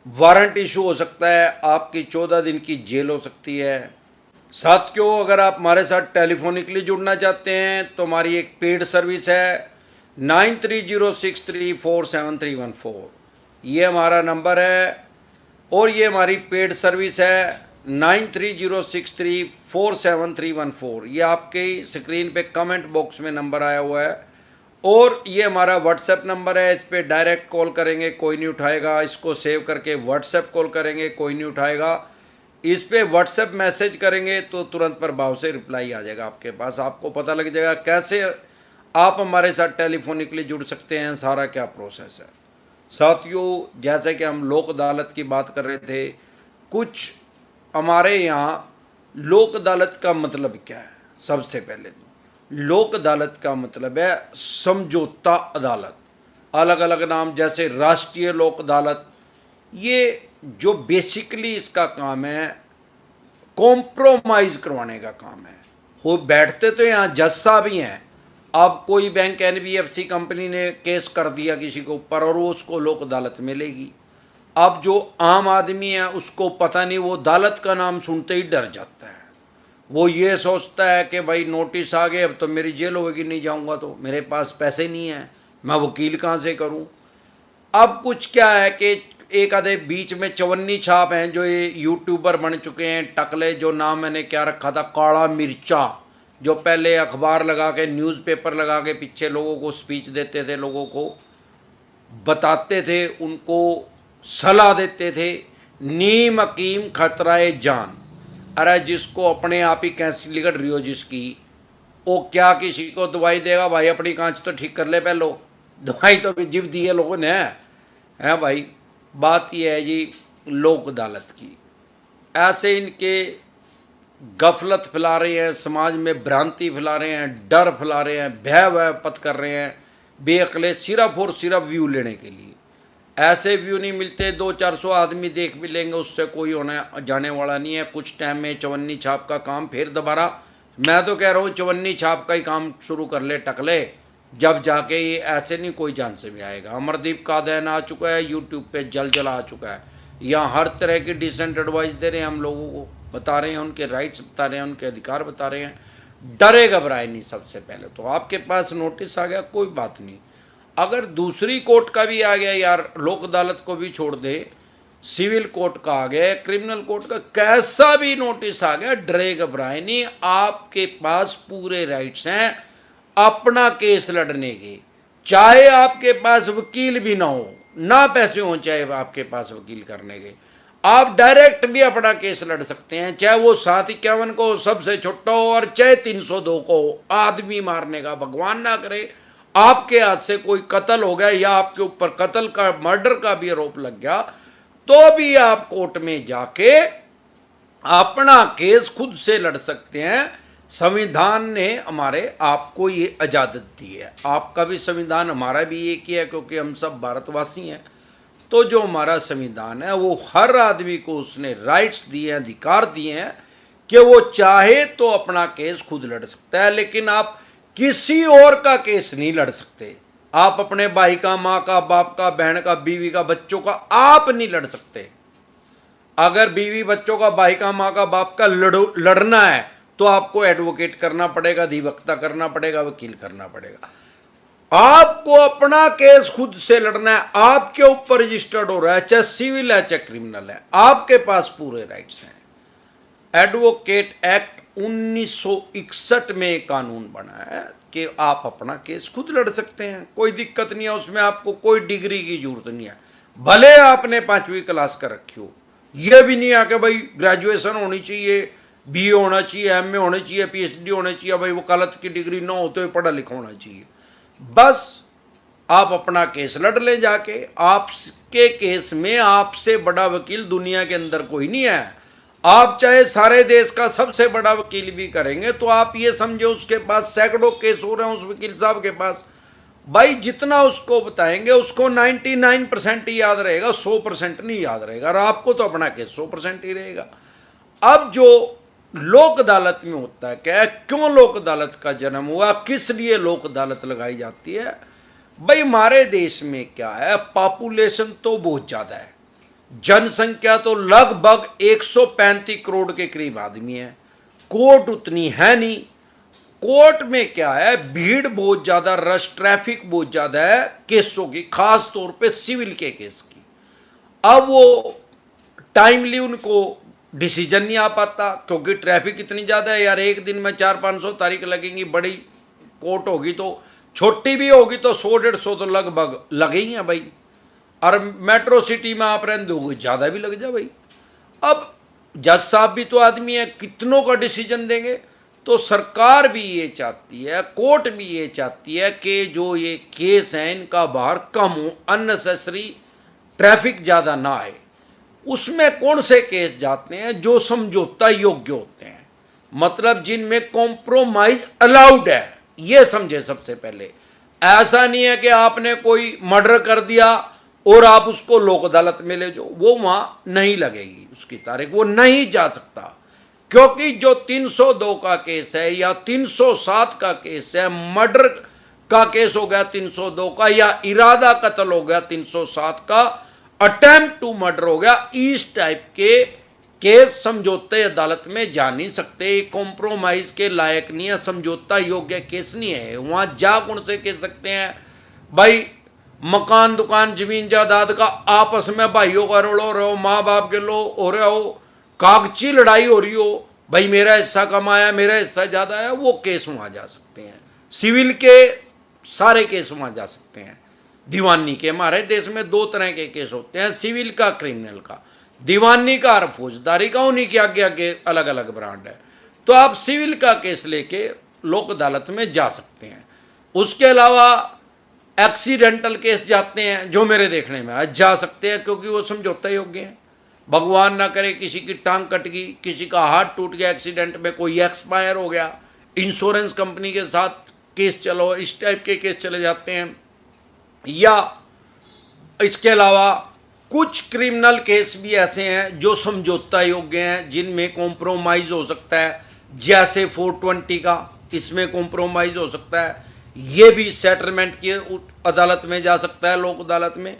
Warrant issue हो सकता है, आपकी 14 दिन की जेल हो सकती है। साथियों, अगर आप हमारे साथ टेलीफोनिकली जुड़ना चाहते हैं तो हमारी एक पेड सर्विस है 9306347314। ये हमारा नंबर है और ये हमारी पेड सर्विस है 9306347314। ये आपके स्क्रीन पे कमेंट बॉक्स में नंबर आया हुआ है और ये हमारा व्हाट्सएप नंबर है। इस पर डायरेक्ट कॉल करेंगे कोई नहीं उठाएगा, इसको सेव करके व्हाट्सएप कॉल करेंगे कोई नहीं उठाएगा, इस पे व्हाट्सएप मैसेज करेंगे तो तुरंत प्रभाव से रिप्लाई आ जाएगा आपके पास। आपको पता लग जाएगा कैसे आप हमारे साथ टेलीफोनिकली जुड़ सकते हैं, सारा क्या प्रोसेस है। साथियों, जैसे कि हम लोक अदालत की बात कर रहे थे, कुछ हमारे यहाँ लोक अदालत का मतलब क्या है। सबसे पहले तो लोक अदालत का मतलब है समझौता अदालत। अलग अलग नाम, जैसे राष्ट्रीय लोक अदालत। ये जो बेसिकली इसका काम है कॉम्प्रोमाइज करवाने का काम है। वो बैठते तो यहाँ जज साहब ही हैं। अब कोई बैंक एनबीएफसी कंपनी ने केस कर दिया किसी के ऊपर और वो उसको लोक अदालत में लेगी। अब जो आम आदमी है उसको पता नहीं, वो अदालत का नाम सुनते ही डर जाता है। वो ये सोचता है कि भाई नोटिस आ गए, अब तो मेरी जेल होगी, नहीं जाऊंगा तो मेरे पास पैसे नहीं है, मैं वकील कहाँ से करूं। अब कुछ क्या है कि एक आधे बीच में चवन्नी छाप हैं जो ये यूट्यूबर बन चुके हैं टकले, जो नाम मैंने क्या रखा था, काला मिर्चा, जो पहले अखबार लगा के न्यूज़पेपर लगा के पीछे लोगों को स्पीच देते थे, लोगों को बताते थे, उनको सलाह देते थे। नीम हकीम खतराए जान। अरे जिसको अपने आप ही कैंसर लिगड़ रही हो जिसकी, वो क्या किसी को दवाई देगा भाई? अपनी कांच तो ठीक कर ले पहलो, दवाई तो भी जीव दी है लोगों ने, है भाई। बात यह है जी लोक अदालत की। ऐसे इनके गफलत फैला रहे हैं, समाज में भ्रांति फैला रहे हैं, डर फैला रहे हैं, भय वह पत कर रहे हैं बेअकले, सिर्फ और सिर्फ व्यू लेने के लिए। ऐसे व्यू नहीं मिलते, 200-400 आदमी देख भी लेंगे, उससे कोई होने जाने वाला नहीं है। कुछ टाइम में चवन्नी छाप का काम फिर दोबारा, मैं तो कह रहा हूँ चवन्नी छाप का ही काम शुरू कर ले टकले, जब जाके ये ऐसे नहीं कोई जान से भी आएगा। अमरदीप का अध्ययन आ चुका है यूट्यूब पे, जल जला आ चुका है। यहाँ हर तरह की डिसेंट एडवाइस दे रहे हैं हम लोगों को, बता रहे हैं उनके राइट्स बता रहे हैं, उनके अधिकार बता रहे हैं। डरे घबराए नहीं। सबसे पहले तो आपके पास नोटिस आ गया कोई बात नहीं, अगर दूसरी कोर्ट का भी आ गया यार, लोक अदालत को भी छोड़ दे, सिविल कोर्ट का आ गया, क्रिमिनल कोर्ट का कैसा भी नोटिस आ गया, डरे घबराए नहीं। आपके पास पूरे राइट्स हैं अपना केस लड़ने के। चाहे आपके पास वकील भी ना हो, ना पैसे हो चाहे आपके पास वकील करने के, आप डायरेक्ट भी अपना केस लड़ सकते हैं। चाहे वो 751 को सबसे छोटा हो और चाहे 302 को आदमी मारने का भगवान ना करे आपके हाथ से कोई कत्ल हो गया या आपके ऊपर कत्ल का, मर्डर का भी आरोप लग गया, तो भी आप कोर्ट में जाके अपना केस खुद से लड़ सकते हैं। संविधान ने हमारे आपको ये इजाजत दी है। आपका भी संविधान, हमारा भी एक ही है क्योंकि हम सब भारतवासी हैं। तो जो हमारा संविधान है वो हर आदमी को उसने राइट्स दिए हैं, अधिकार दिए हैं कि वो चाहे तो अपना केस खुद लड़ सकता है, लेकिन आप किसी और का केस नहीं लड़ सकते। आप अपने भाई का, माँ का, बाप का, बहन का, बीवी का, बच्चों का आप नहीं लड़ सकते। अगर बीवी बच्चों का, भाई का, माँ का, बाप का लड़ना है तो आपको एडवोकेट करना पड़ेगा, अधिवक्ता करना पड़ेगा, वकील करना पड़ेगा। आपको अपना केस खुद से लड़ना है, आपके ऊपर रजिस्टर्ड हो रहा है, चाहे सिविल है चाहे क्रिमिनल है, आपके पास पूरे राइट्स हैं। एडवोकेट एक्ट 1961 में कानून बना है कि आप अपना केस खुद लड़ सकते हैं, कोई दिक्कत नहीं है उसमें। आपको कोई डिग्री की जरूरत नहीं है, भले आपने 5वीं क्लास का रखी हो। यह भी नहीं है कि भाई ग्रेजुएशन होनी चाहिए, बीए होना चाहिए, एमए होना चाहिए, पीएचडी होना चाहिए, भाई वकालत की डिग्री ना होते हुए पढ़ा लिखा होना चाहिए। बस आप अपना केस लड़ ले जाके। आपके केस में आपसे बड़ा वकील दुनिया के अंदर कोई नहीं है। आप चाहे सारे देश का सबसे बड़ा वकील भी करेंगे तो आप ये समझो उसके पास सैकड़ों केस हो रहे हैं, उस वकील साहब के पास। भाई जितना उसको बताएंगे उसको 99% ही याद रहेगा, 100% नहीं याद रहेगा, और आपको तो अपना केस 100% ही रहेगा। अब जो लोक अदालत में होता है क्या है, क्यों लोक अदालत का जन्म हुआ, किस लिए लोक अदालत लगाई जाती है? भाई हमारे देश में क्या है, पॉपुलेशन तो बहुत ज्यादा है, जनसंख्या तो लगभग 135 करोड़ के करीब आदमी है, कोर्ट उतनी है नहीं। कोर्ट में क्या है, भीड़ बहुत ज्यादा, रश, ट्रैफिक बहुत ज्यादा है केसों की, खास तौर पे सिविल के केस की। अब वो टाइमली उनको डिसीजन नहीं आ पाता क्योंकि ट्रैफिक इतनी ज्यादा है यार। एक दिन में 400-500 तारीख लगेंगी, बड़ी कोर्ट होगी तो, छोटी भी होगी तो 100-150 तो लगभग लगे ही हैं भाई। और मेट्रो सिटी में आप रहते हो ज्यादा भी लग जाए भाई। अब जज साहब भी तो आदमी है, कितनों का डिसीजन देंगे। तो सरकार भी ये चाहती है, कोर्ट भी ये चाहती है कि जो ये केस हैं इनका भार कम हो, अननेसेसरी ट्रैफिक ज़्यादा ना आए। उसमें कौन से केस जाते हैं, जो समझौता योग्य होते हैं, मतलब जिनमें कॉम्प्रोमाइज अलाउड है, ये समझे सबसे पहले। ऐसा नहीं है कि आपने कोई मर्डर कर दिया और आप उसको लोक अदालत में ले जाओ, वो वहां नहीं लगेगी उसकी तारीख, वो नहीं जा सकता। क्योंकि जो 302 का केस है या 307 का केस है, मर्डर का केस हो गया 302 का, या इरादा कत्ल हो गया 307 का, अटेम्प्ट टू मर्डर हो गया, इस टाइप के केस समझौते अदालत में जा नहीं सकते, कॉम्प्रोमाइज के लायक नहीं है, समझौता योग्य केस नहीं है। वहां जा कौन से कह सकते हैं भाई, मकान दुकान जमीन जायदाद का आपस में भाइयों का रोल हो रहे हो, माँ बाप के लो हो रहे हो, कागजी लड़ाई हो रही हो, भाई मेरा हिस्सा कमाया, मेरा हिस्सा ज्यादा है, वो केस वहां जा सकते हैं। सिविल के सारे केस वहां जा सकते हैं। दीवानी के, हमारे देश में 2 तरह के केस होते हैं, सिविल का, क्रिमिनल का। दीवानी का और फौजदारी का, उन्हीं के आगे आगे अलग अलग ब्रांड है। तो आप सिविल का केस लेके लोक अदालत में जा सकते हैं। उसके अलावा एक्सीडेंटल केस जाते हैं, जो मेरे देखने में आज जा सकते हैं, क्योंकि वो समझौता योग्य है। भगवान ना करे किसी की टांग कट गई, किसी का हाथ टूट गया एक्सीडेंट में, कोई एक्सपायर हो गया, इंश्योरेंस कंपनी के साथ केस चलो, इस टाइप के केस चले जाते हैं। या इसके अलावा कुछ क्रिमिनल केस भी ऐसे हैं जो समझौता योग्य हैं, जिनमें कॉम्प्रोमाइज हो सकता है, जैसे 420 का, इसमें कॉम्प्रोमाइज हो सकता है, ये भी सेटलमेंट की अदालत में जा सकता है, लोक अदालत में।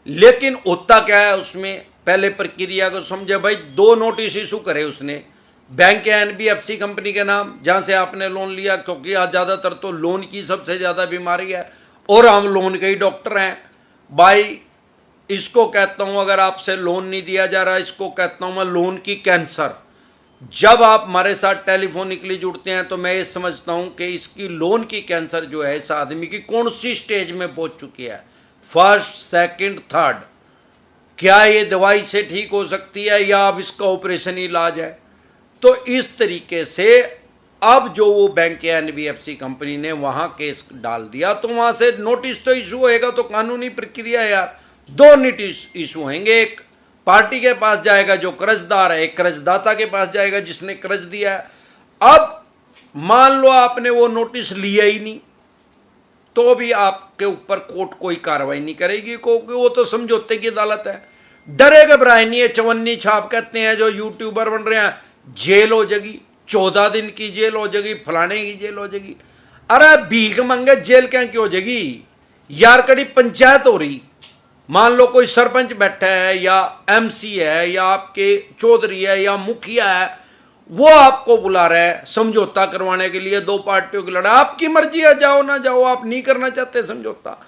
लेकिन होता क्या है, उसमें पहले प्रक्रिया को समझे भाई। 2 नोटिस इशू करे उसने, बैंक या एनबीएफसी कंपनी के नाम, जहां से आपने लोन लिया, क्योंकि आज ज्यादातर तो लोन की सबसे ज्यादा बीमारी है और हम लोन के ही डॉक्टर हैं भाई। इसको कहता हूं, अगर आपसे लोन नहीं दिया जा रहा, इसको कहता हूं मैं लोन की कैंसर। जब आप हमारे साथ टेलीफोनिकली जुड़ते हैं तो मैं ये समझता हूं कि इसकी लोन की कैंसर जो है, इस आदमी की कौन सी स्टेज में पहुंच चुकी है, फर्स्ट, सेकंड, थर्ड, क्या ये दवाई से ठीक हो सकती है या अब इसका ऑपरेशन इलाज है। तो इस तरीके से अब जो वो बैंक या एनबीएफसी कंपनी ने वहां केस डाल दिया, तो वहां से नोटिस तो इशू होएगा, तो कानूनी प्रक्रिया यार। 2 नोटिस इशू होंगे, एक पार्टी के पास जाएगा जो कर्जदार है, एक कर्जदाता के पास जाएगा जिसने कर्ज दिया है। अब मान लो आपने वो नोटिस लिया ही नहीं, तो भी आपके ऊपर कोर्ट कोई कार्रवाई नहीं करेगी, क्योंकि वो तो समझौते की अदालत है। डरे घबराए नहीं है, चवन्नी छाप कहते हैं जो यूट्यूबर बन रहे हैं, जेल हो जाएगी, 14 दिन की जेल हो जाएगी, फलाने की जेल हो जाएगी। अरे भीख मंगे जेल क्या की हो जाएगी यार, कड़ी पंचायत हो रही, मान लो कोई सरपंच बैठा है या एमसी है या आपके चौधरी है या मुखिया है, वो आपको बुला रहा है समझौता करवाने के लिए, 2 पार्टियों की लड़ाई, आपकी मर्जी है, जाओ ना जाओ, आप नहीं करना चाहते समझौता,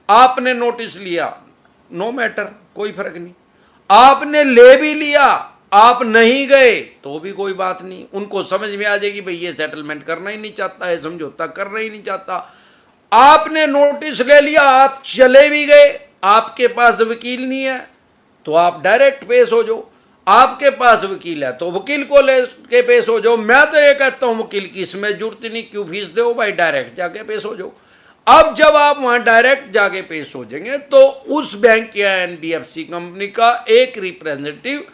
आपने नोटिस लिया, नो मैटर, कोई फर्क नहीं। आपने ले भी लिया, आप नहीं गए तो भी कोई बात नहीं, उनको समझ में आ जाएगी भाई ये सेटलमेंट करना ही नहीं चाहता है, समझौता करना ही नहीं चाहता। आपने नोटिस ले लिया, आप चले भी गए, आपके पास वकील नहीं है तो आप डायरेक्ट पेश हो जाओ, आपके पास वकील है तो वकील को लेके पेश हो जाओ। मैं तो ये कहता हूं वकील की इसमें जरूरत नहीं, क्यों फीस दो भाई, डायरेक्ट जाके पेश हो जाओ। अब जब आप वहां डायरेक्ट जाके पेश हो जाएंगे तो उस बैंक या एनबीएफसी कंपनी का एक रिप्रेजेंटेटिव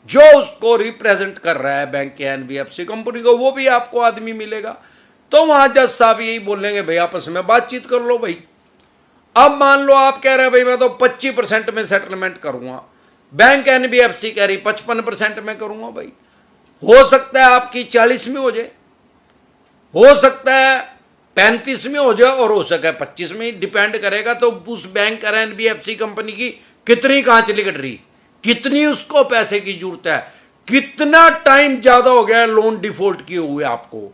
जो उसको रिप्रेजेंट कर रहा है, बैंक या एनबीएफसी कंपनी को, वो भी आपको आदमी मिलेगा। तो वहां जज साहब यही बोलेंगे भाई आपस में बातचीत कर लो भाई। अब मान लो आप कह रहे हैं भाई मैं तो 25% में सेटलमेंट करूंगा, बैंक एनबीएफसी कह रही 55% में करूंगा भाई। हो सकता है आपकी 40 में हो जाए, हो सकता है 35 में हो जाए और हो सके 25 में, डिपेंड करेगा तो उस बैंक और एनबीएफसी कंपनी की कितनी कांच लिगड़ रही, कितनी उसको पैसे की जरूरत है, कितना टाइम ज्यादा हो गया है लोन डिफॉल्ट किए हुए आपको।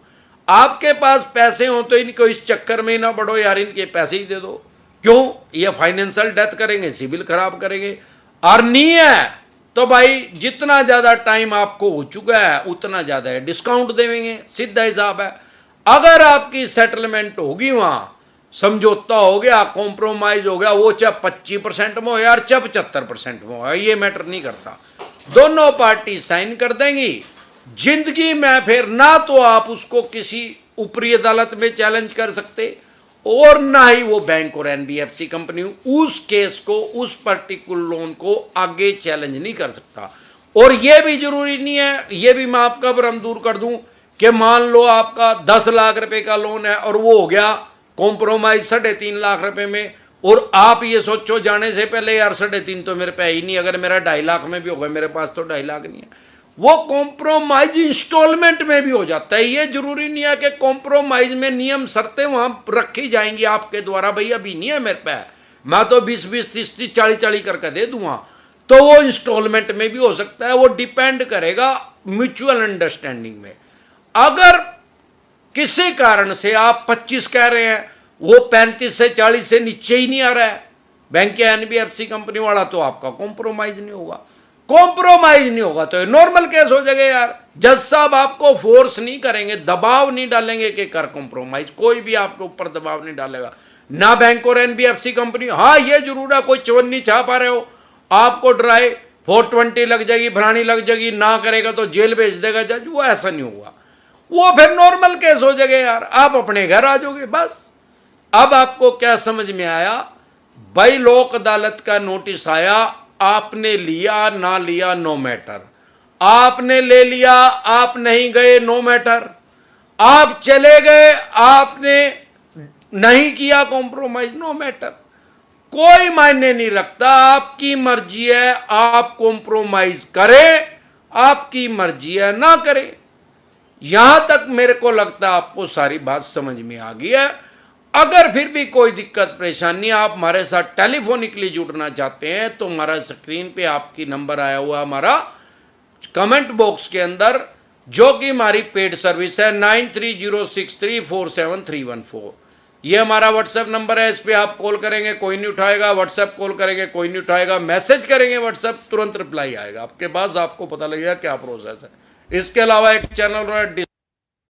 आपके पास पैसे हो तो इनको इस चक्कर में ना पड़ो यार, इनके पैसे ही दे दो। क्यों? ये फाइनेंशियल डेथ करेंगे, सिविल खराब करेंगे। और नहीं है तो भाई जितना ज्यादा टाइम आपको हो चुका है उतना ज्यादा है डिस्काउंट देंगे, सीधा हिसाब है। अगर आपकी सेटलमेंट होगी, वहां समझौता हो गया, कॉम्प्रोमाइज हो गया, वो चाहे 25% में हो यार, चाहे 75% में हो, ये मैटर नहीं करता, दोनों पार्टी साइन कर देंगी। जिंदगी में फिर ना तो आप उसको किसी ऊपरी अदालत में चैलेंज कर सकते, और ना ही वो बैंक और एनबीएफसी कंपनी उस केस को, उस पर्टिकुलर लोन को आगे चैलेंज नहीं कर सकता। और ये भी जरूरी नहीं है, ये भी मैं आपका भ्रम दूर कर दूं कि मान लो आपका 10 लाख रुपए का लोन है और वो हो गया कॉम्प्रोमाइज 3.5 लाख रुपए में, और आप ये सोचो जाने से पहले यार 3.5 तो मेरे पे ही नहीं, अगर मेरा 2.5 लाख में भी होगा, मेरे पास तो 2.5 लाख नहीं है। वो कॉम्प्रोमाइज इंस्टॉलमेंट में भी हो जाता है। ये जरूरी नहीं है कि कॉम्प्रोमाइज में नियम शर्तें वहां रखी जाएंगी आपके द्वारा, भाई अभी नहीं है मेरे पे, मैं तो 20-20, 30-30, 40-40 करके दे दूंगा, तो वो इंस्टॉलमेंट में भी हो सकता है। वो डिपेंड करेगा म्यूचुअल अंडरस्टैंडिंग में। अगर किसी कारण से आप 25 कह रहे हैं, वो 35 से 40 से नीचे ही नहीं आ रहा है बैंक या एनबीएफसी कंपनी वाला, तो आपका कॉम्प्रोमाइज नहीं होगा। कॉम्प्रोमाइज नहीं होगा तो नॉर्मल केस हो जाएगा यार। जज साहब आपको फोर्स नहीं करेंगे, दबाव नहीं डालेंगे कि कर कॉम्प्रोमाइज, कोई भी आपके ऊपर दबाव नहीं डालेगा, ना बैंक और एनबीएफसी कंपनी। हाँ ये जरूर है, कोई चवन्नी छाप आ रहे हो, आपको ड्राई 420 लग जाएगी, फलानी लग जाएगी, ना करेगा तो जेल भेज देगा जज, वो ऐसा नहीं होगा, वो फिर नॉर्मल केस हो जाएगा यार, आप अपने घर आ जाओगे बस। अब आपको क्या समझ में आया भाई? लोक अदालत का नोटिस आया, आपने लिया ना लिया नो मैटर, आपने ले लिया, आप नहीं गए नो मैटर, आप चले गए, आपने नहीं किया कॉम्प्रोमाइज नो मैटर, कोई मायने नहीं रखता, आपकी मर्जी है, आप कॉम्प्रोमाइज करें, आपकी मर्जी है ना करें। यहां तक मेरे को लगता है आपको सारी बात समझ में आ गई है। अगर फिर भी कोई दिक्कत परेशानी, आप हमारे साथ टेलीफोनिकली जुड़ना चाहते हैं तो हमारा स्क्रीन पे आपकी नंबर आया हुआ हमारा कमेंट बॉक्स के अंदर, जो कि हमारी पेड सर्विस है 9306347314। ये हमारा व्हाट्सएप नंबर है, इस पे आप कॉल करेंगे कोई नहीं उठाएगा, व्हाट्सएप कॉल करेंगे कोई नहीं उठाएगा, मैसेज करेंगे व्हाट्सएप तुरंत रिप्लाई आएगा आपके पास, आपको पता लगेगा क्या प्रोसेस है। इसके अलावा एक चैनल